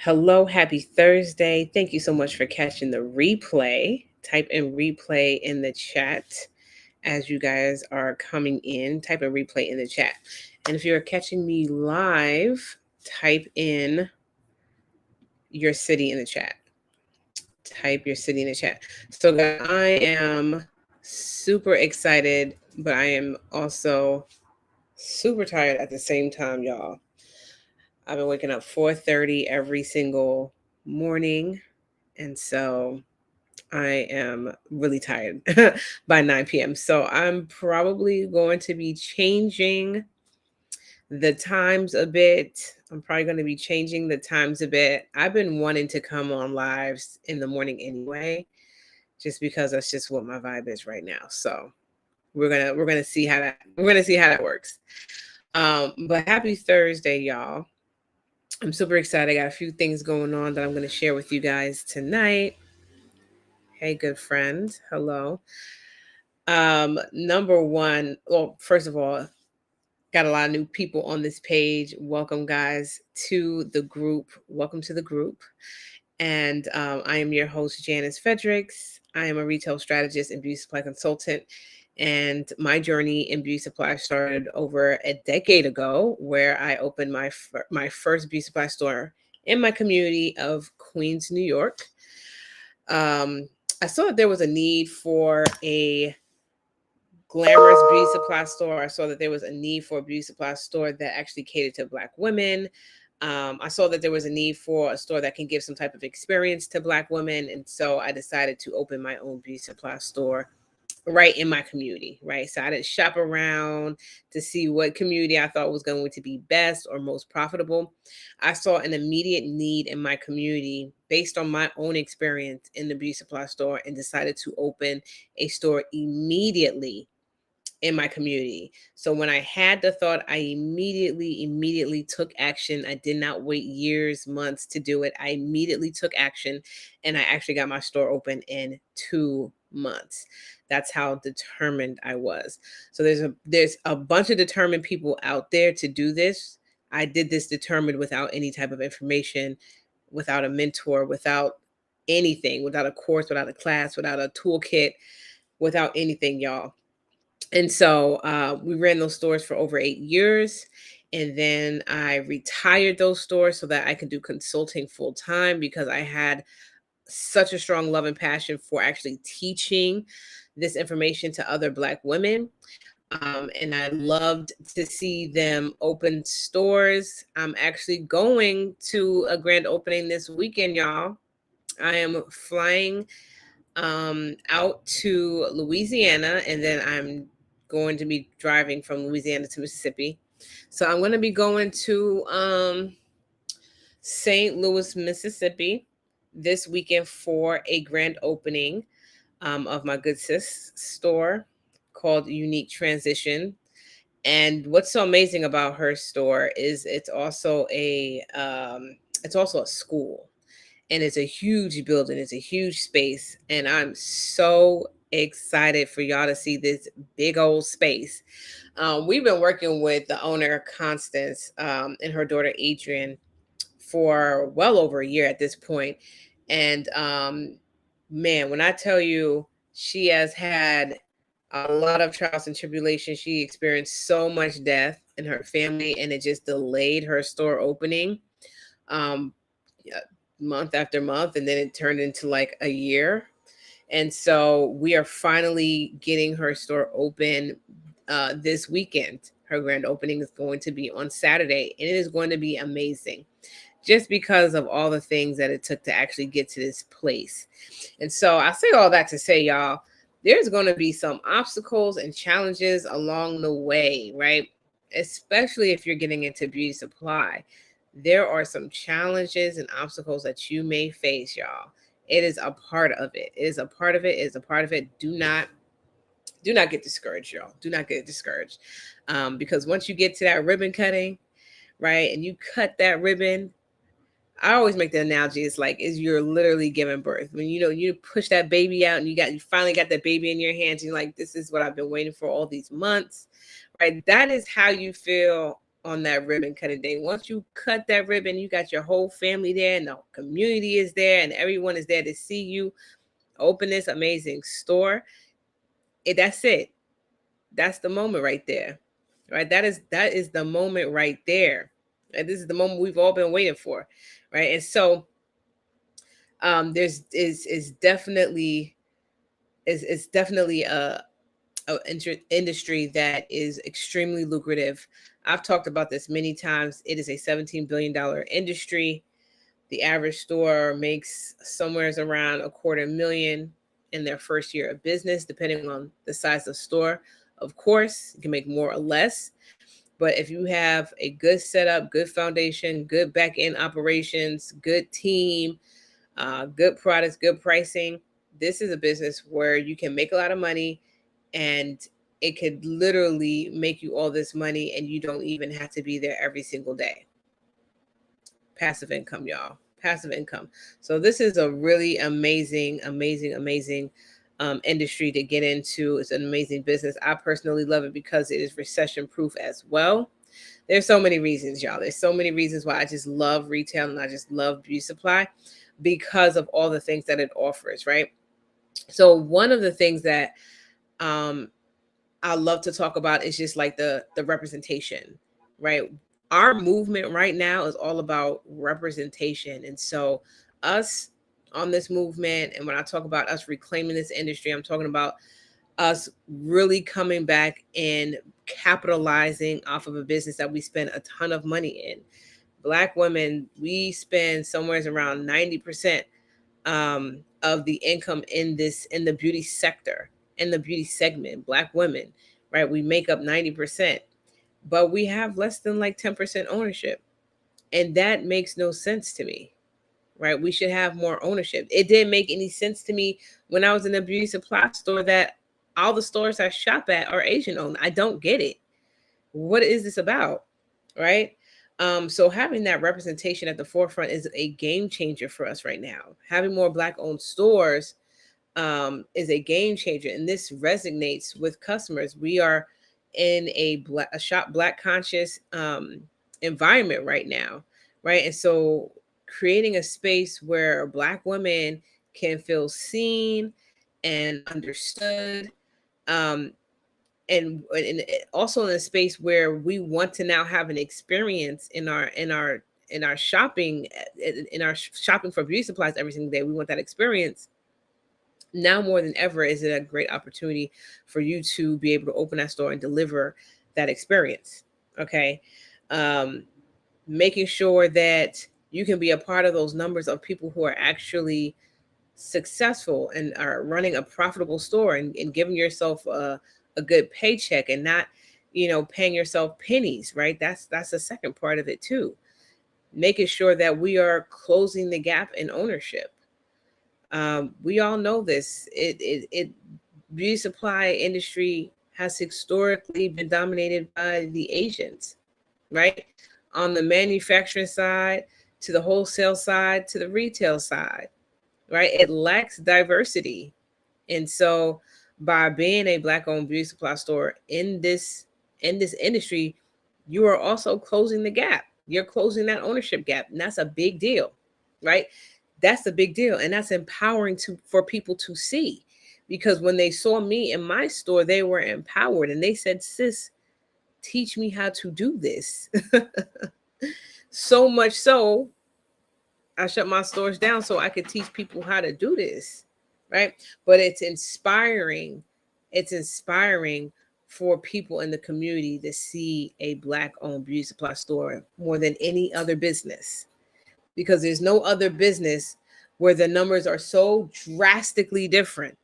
Hello, happy Thursday. Thank you so much for catching the replay. Type in replay in the chat as you guys are coming in. Type in replay in the chat. And if you're catching me live, type in your city in the chat. Type your city in the chat. So, guys, I am super excited, but I am also super tired at the same time, y'all. I've been waking up 4:30 every single morning. And so I am really tired by 9 p.m. So I'm probably going to be changing the times a bit. I'm probably going to be changing the times a bit. I've been wanting to come on lives in the morning anyway, just because that's just what my vibe is right now. So we're gonna see how that works. But happy Thursday, y'all. I'm super excited. I got a few things going on that I'm going to share with you guys tonight. Hey, good friend. Hello. Number one, well, first of all, got a lot of new people on this page. Welcome, guys, to the group. Welcome to the group. And I am your host, Janice Fredericks. I am a retail strategist and beauty supply consultant. And my journey in beauty supply started over a decade ago, where I opened my first beauty supply store in my community of Queens, New York. I saw that there was a need for a glamorous beauty supply store. I saw that there was a need for a beauty supply store that actually catered to Black women. I saw that there was a need for a store that can give some type of experience to Black women. And so I decided to open my own beauty supply store right in my community, right? So I didn't shop around to see what community I thought was going to be best or most profitable. I saw an immediate need in my community based on my own experience in the beauty supply store and decided to open a store immediately in my community. So when I had the thought, I immediately took action. I did not wait years, months to do it. I immediately took action and I actually got my store open in 2 months. That's how determined I was. So there's a bunch of determined people out there to do this. I did this determined without any type of information, without a mentor, without anything, without a course, without a class, without a toolkit, without anything, y'all. And so we ran those stores for over 8 years. And then I retired those stores so that I could do consulting full time because I had such a strong love and passion for actually teaching this information to other Black women. And I loved to see them open stores. I'm actually going to a grand opening this weekend, y'all. I am flying out to Louisiana, and then I'm going to be driving from Louisiana to Mississippi. So I'm going to be going to St. Louis, Mississippi this weekend for a grand opening of my Good Sis store called Unique Transition. And what's so amazing about her store is it's also a school, and it's a huge building. It's a huge space, and I'm so excited for y'all to see this big old space. We've been working with the owner, Constance, and her daughter, Adrian, for well over a year at this point. And man, when I tell you, she has had a lot of trials and tribulations. She experienced so much death in her family, and it just delayed her store opening. Um, yeah, month after month, and then it turned into like a year. And so we are finally getting her store open this weekend. Her grand opening is going to be on Saturday, and it is going to be amazing just because of all the things that it took to actually get to this place. And so I say all that to say, y'all, there's going to be some obstacles and challenges along the way, right? Especially if you're getting into beauty supply. There are some challenges and obstacles that you may face, y'all. It is a part of it. It is a part of it. It is a part of it. Do not get discouraged, y'all. Do not get discouraged. Because once you get to that ribbon cutting, right, and you cut that ribbon, I always make the analogy. It's like you're literally giving birth. When you push that baby out and you finally got that baby in your hands. And you're like, this is what I've been waiting for all these months, right? That is how you feel on that ribbon cutting day. Once you cut that ribbon, you got your whole family there, and the community is there, and everyone is there to see you open this amazing store. That's it. That's the moment right there. Right? That is the moment right there. And this is the moment we've all been waiting for. Right? And so there's is definitely is definitely a industry that is extremely lucrative. I've talked about this many times. It is a $17 billion industry. The average store makes somewhere around $250,000 in their first year of business, depending on the size of the store. Of course, you can make more or less. But if you have a good setup, good foundation, good back end operations, good team, good products, good pricing, this is a business where you can make a lot of money, and it could literally make you all this money and you don't even have to be there every single day. Passive income, y'all. Passive income. So this is a really amazing industry to get into. It's an amazing business. I personally love it because it is recession proof as well. There's so many reasons, y'all. There's so many reasons why I just love retail and I just love beauty supply, because of all the things that it offers, right? So one of the things that I love to talk about is just like the representation, right? Our movement right now is all about representation. And so us on this movement, and when I talk about us reclaiming this industry, I'm talking about us really coming back and capitalizing off of a business that we spend a ton of money in. Black women, we spend somewhere around 90% of the income in the beauty sector, in the beauty segment. Black women, right? We make up 90%, but we have less than like 10% ownership. And that makes no sense to me, right? We should have more ownership. It didn't make any sense to me when I was in a beauty supply store that all the stores I shop at are Asian owned. I don't get it. What is this about? Right? So having that representation at the forefront is a game changer for us right now. Having more Black owned stores is a game changer, and this resonates with customers. We are in a shop Black conscious environment right now, right? And so creating a space where Black women can feel seen and understood, um, and also in a space where we want to now have an experience in our shopping, in our shopping for beauty supplies every single day. We want that experience. Now more than ever is it a great opportunity for you to be able to open that store and deliver that experience. Okay. Making sure that you can be a part of those numbers of people who are actually successful and are running a profitable store, and giving yourself a good paycheck, and not, paying yourself pennies, right? That's the second part of it too. Making sure that we are closing the gap in ownership. We all know this. Beauty supply industry has historically been dominated by the Asians, right? On the manufacturing side, to the wholesale side, to the retail side, right? It lacks diversity. And so by being a Black owned beauty supply store in this industry, you are also closing the gap. You're closing that ownership gap. And that's a big deal, right? That's a big deal. And that's empowering for people to see. Because when they saw me in my store, they were empowered and they said, "Sis, teach me how to do this." So much so, I shut my stores down so I could teach people how to do this, right? But it's inspiring. It's inspiring for people in the community to see a Black owned beauty supply store more than any other business, because there's no other business where the numbers are so drastically different.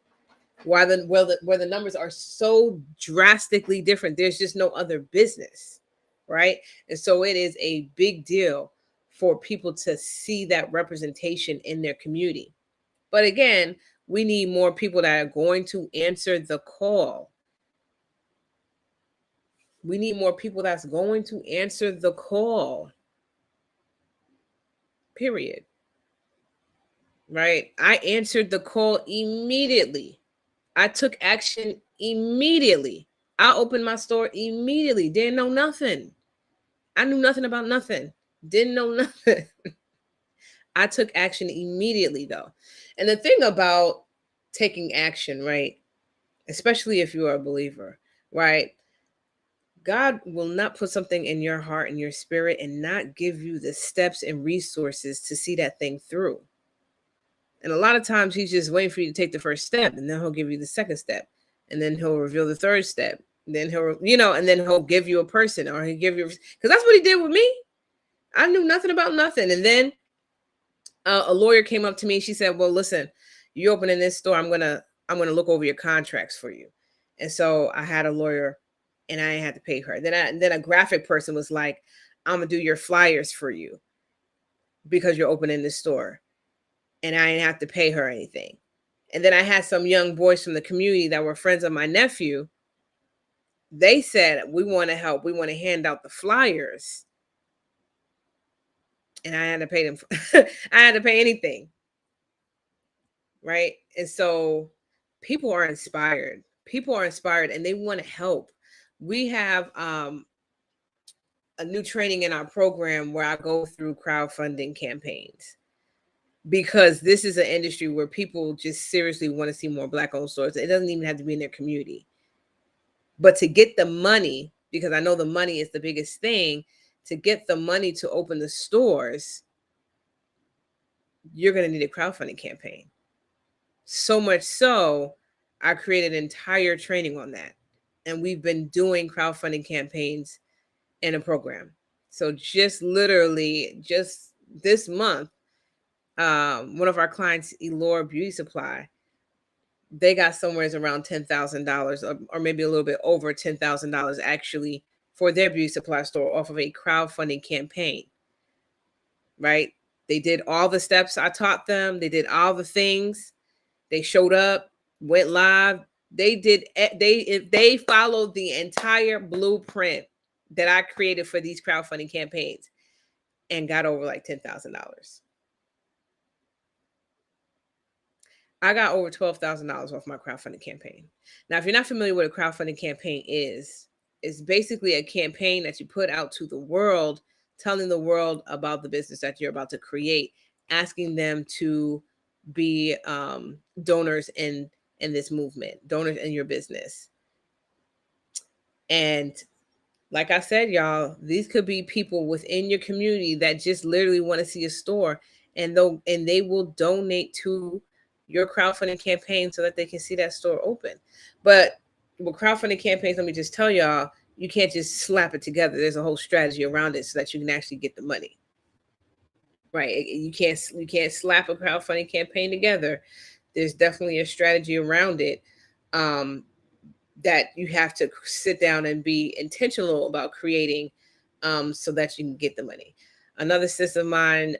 Where the numbers are so drastically different, there's just no other business, right? And so it is a big deal for people to see that representation in their community. But again, we need more people that are going to answer the call. We need more people that's going to answer the call. Period. Right? I answered the call immediately. I took action immediately. I opened my store immediately. Didn't know nothing. I knew nothing about nothing. Didn't know nothing. I took action immediately though. And the thing about taking action, right? Especially if you are a believer, right? God will not put something in your heart and your spirit and not give you the steps and resources to see that thing through. And a lot of times he's just waiting for you to take the first step, and then he'll give you the second step, and then he'll reveal the third step. And then and then he'll give you a person, or he'll give you, because that's what he did with me. I knew nothing about nothing. And then a lawyer came up to me and she said, well, listen, you opening this store, I'm gonna look over your contracts for you. And so I had a lawyer and I had to pay her. Then a graphic person was like, I'm gonna do your flyers for you because you're opening this store. And I didn't have to pay her anything. And then I had some young boys from the community that were friends of my nephew. They said, we want to help. We want to hand out the flyers. And I had to pay them. I had to pay anything. Right. And so people are inspired. People are inspired and they want to help. We have a new training in our program where I go through crowdfunding campaigns, because this is an industry where people just seriously want to see more Black owned stores. It doesn't even have to be in their community. But to get the money, because I know the money is the biggest thing, to get the money to open the stores, you're going to need a crowdfunding campaign. So much so, I created an entire training on that. And we've been doing crowdfunding campaigns in a program. So just literally just this month, one of our clients, Elora Beauty Supply, they got somewhere around $10,000 or maybe a little bit over $10,000 actually for their beauty supply store off of a crowdfunding campaign, right? They did all the steps I taught them. They did all the things. They showed up, went live. They followed the entire blueprint that I created for these crowdfunding campaigns and got over like $10,000. I got over $12,000 off my crowdfunding campaign. Now, if you're not familiar with a crowdfunding campaign is, it's basically a campaign that you put out to the world, telling the world about the business that you're about to create, asking them to be donors in this movement, donors in your business. And like I said, y'all, these could be people within your community that just literally want to see a store, and they will donate to your crowdfunding campaign so that they can see that store open. But with crowdfunding campaigns, let me just tell y'all, you can't just slap it together. There's a whole strategy around it so that you can actually get the money. Right? You can't slap a crowdfunding campaign together. There's definitely a strategy around it. That you have to sit down and be intentional about creating, so that you can get the money. Another sister of mine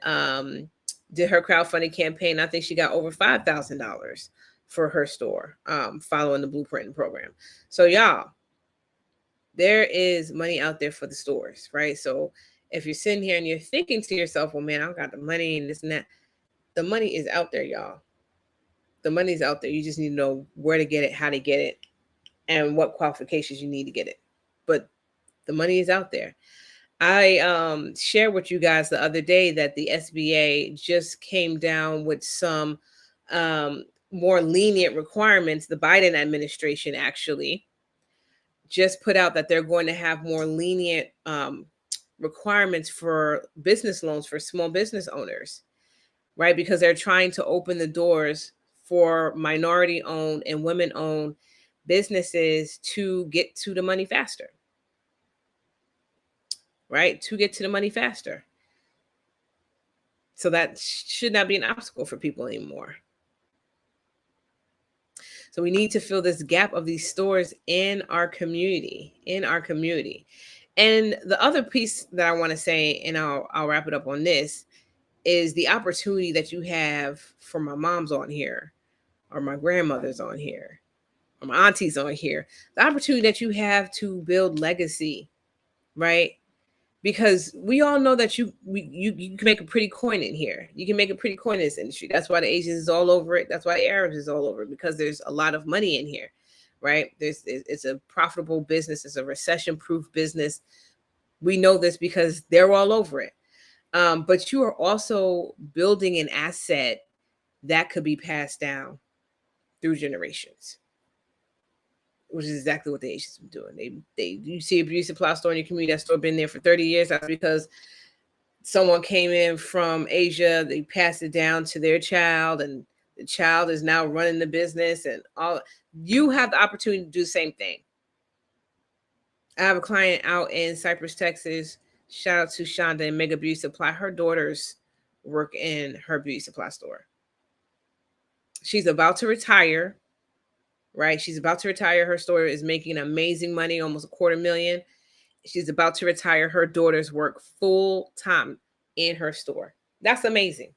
did her crowdfunding campaign. I think she got over $5,000 for her store, following the blueprint program. So y'all, there is money out there for the stores, right? So if you're sitting here and you're thinking to yourself, well, man, I don't got the money and this and that, the money is out there, y'all. The money's out there. You just need to know where to get it, how to get it, and what qualifications you need to get it. But the money is out there. I shared with you guys the other day that the SBA just came down with some more lenient requirements. The Biden administration actually just put out that they're going to have more lenient requirements for business loans for small business owners, right? Because they're trying to open the doors for minority owned and women owned businesses to get to the money faster, right? To get to the money faster. So that should not be an obstacle for people anymore. So we need to fill this gap of these stores in our community, And the other piece that I want to say, and I'll wrap it up on this, is the opportunity that you have for my moms on here, or my grandmothers on here, or my aunties on here, the opportunity that you have to build legacy, right? Because we all know that you can make a pretty coin in here. You can make a pretty coin in this industry. That's why the Asians is all over it. That's why the Arabs is all over it, because there's a lot of money in here, right? It's a profitable business. It's a recession-proof business. We know this because they're all over it. But you are also building an asset that could be passed down through generations, which is exactly what the Asians been doing. You see a beauty supply store in your community, that store been there for 30 years. That's because someone came in from Asia, they passed it down to their child, and the child is now running the business and all. You have the opportunity to do the same thing. I have a client out in Cypress, Texas. Shout out to Shonda and Mega Beauty Supply. Her daughters work in her beauty supply store. She's about to retire, right? She's about to retire. Her store is making amazing money, almost $250,000. She's about to retire. Her daughters work full time in her store. That's amazing.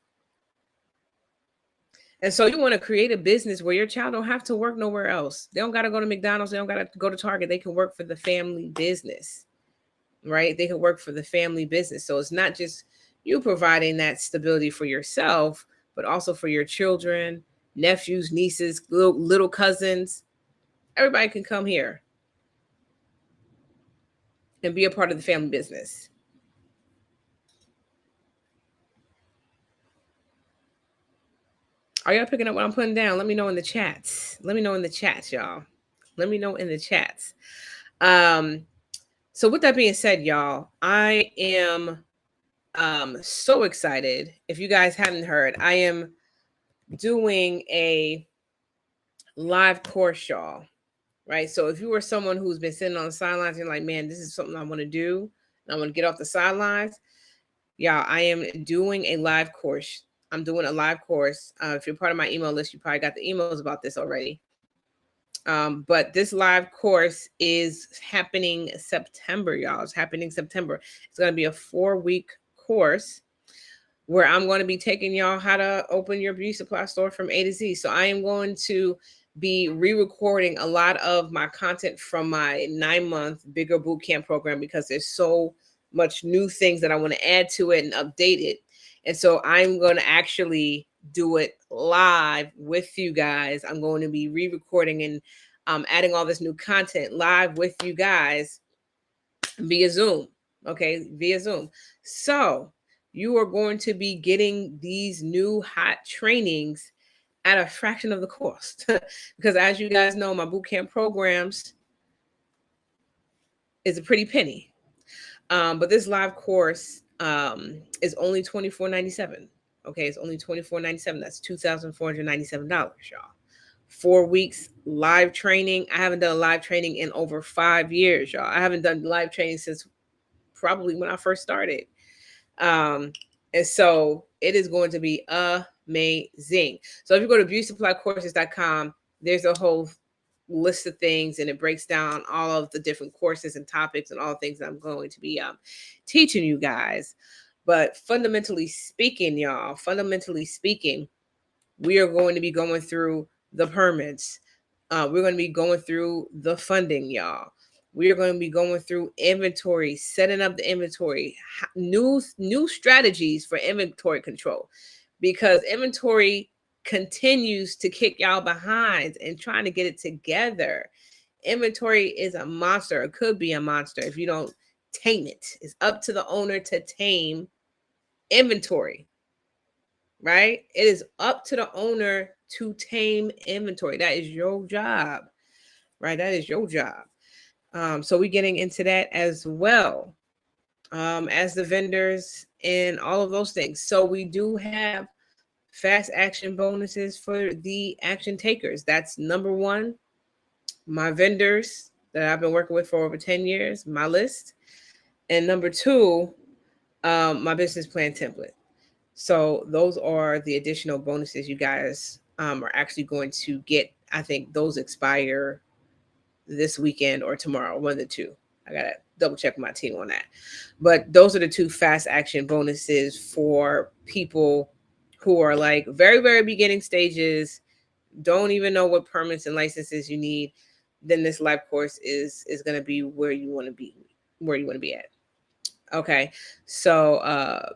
And so you want to create a business where your child don't have to work nowhere else. They don't got to go to McDonald's. They don't got to go to Target. They can work for the family business, right? They can work for the family business. So it's not just you providing that stability for yourself, but also for your children, nephews, nieces, little cousins. Everybody can come here and be a part of the family business. Are y'all picking up what I'm putting down? Let me know in the chats. Let me know in the chats, y'all. Let me know in the chats. So with that being said, y'all, I am so excited. If you guys haven't heard, I am doing a live course, y'all. Right. So if you were someone who's been sitting on the sidelines, you're like, man, this is something I want to do, and I want to get off the sidelines. Yeah, I am doing a live course. I'm doing a live course. If you're part of my email list, you probably got the emails about this already. But this live course is happening September, y'all. It's happening September. It's going to be a 4-week course where I'm going to be taking y'all how to open your beauty supply store from A to Z. So I am going to be re-recording a lot of my content from my 9-month bigger boot camp program, because there's so much new things that I want to add to it and update it. And so I'm going to actually do it live with you guys. I'm going to be re-recording and adding all this new content live with you guys via Zoom. Okay, via Zoom. So you are going to be getting these new hot trainings at a fraction of the cost. Because as you guys know, my bootcamp programs is a pretty penny. But this live course is only $24.97. Okay, it's only $24.97. That's $2,497, y'all. 4 weeks live training. I haven't done a live training in over 5 years, y'all. I haven't done live training since probably when I first started. And so it is going to be amazing. So if you go to beautysupplycourses.com, there's a whole list of things, and it breaks down all of the different courses and topics and all the things that I'm going to be teaching you guys. But fundamentally speaking, y'all, we are going to be going through the permits. We're going to be going through the funding, y'all. We are going to be going through inventory, setting up the inventory, new strategies for inventory control, because inventory continues to kick y'all behind and trying to get it together. Inventory is a monster. It could be a monster if you don't tame it. It's up to the owner to tame inventory, right? It is up to the owner to tame inventory. That is your job, right? That is your job. So we're getting into that as well, as the vendors and all of those things. So we do have fast action bonuses for the action takers. That's number one, my vendors that I've been working with for over 10 years, my list. And number two, my business plan template. So those are the additional bonuses you guys are actually going to get. I think those expire this weekend or tomorrow, one of the two. I got to double check my team on that. But those are the two fast action bonuses for people who are like very, very beginning stages, don't even know what permits and licenses you need. Then this live course is going to be where you want to be, at. Okay, so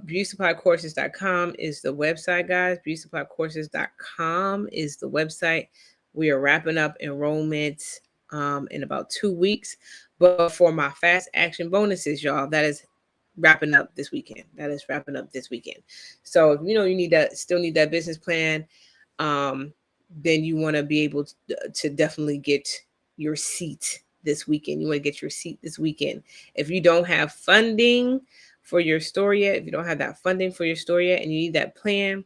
beautysupplycourses.com is the website, guys. Beautysupplycourses.com is the website. We are wrapping up enrollment in about 2 weeks, But for my fast action bonuses, y'all, that is wrapping up this weekend. So if you know you still need that business plan, then you want to be able to definitely get your seat this weekend. You want to get your seat this weekend. If you don't have funding for your store yet, and you need that plan,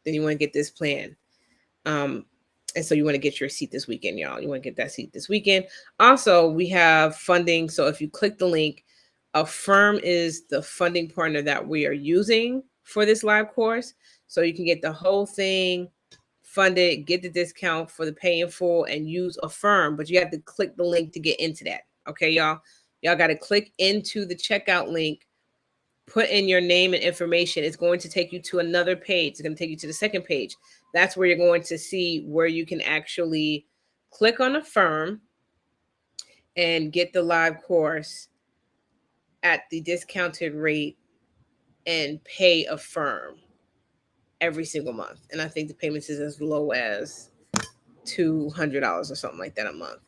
then you want to get this plan. And so you want to get your seat this weekend, y'all. You want to get that seat this weekend. Also, we have funding. So if you click the link, Affirm is the funding partner that we are using for this live course. So you can get the whole thing funded, get the discount for the pay in full, and use Affirm. But you have to click the link to get into that. Okay, y'all? Y'all got to click into the checkout link, put in your name and information. It's going to take you to another page. It's going to take you to the second page. That's where you're going to see where you can actually click on Affirm and get the live course at the discounted rate and pay Affirm every single month. And I think the payments is as low as $200 or something like that a month.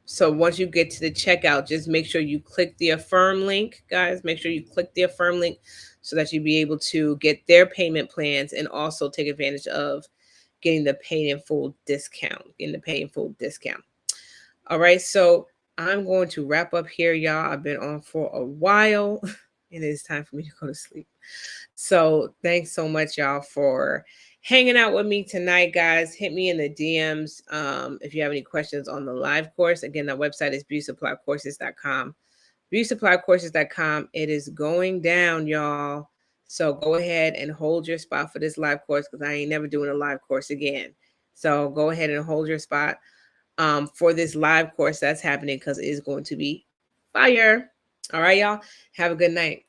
So once you get to the checkout, just make sure you click the Affirm link, guys. Make sure you click the Affirm link so that you'll be able to get their payment plans and also take advantage of getting the pay in full discount. All right, so I'm going to wrap up here, y'all. I've been on for a while and it is time for me to go to sleep. So thanks so much, y'all, for hanging out with me tonight, guys. Hit me in the DMs if you have any questions on the live course. Again, that website is beautysupplycourses.com. Beautysupplycourses.com. It is going down, y'all. So go ahead and hold your spot for this live course because I ain't never doing a live course again. So go ahead and hold your spot for this live course that's happening because it is going to be fire. All right, y'all. Have a good night.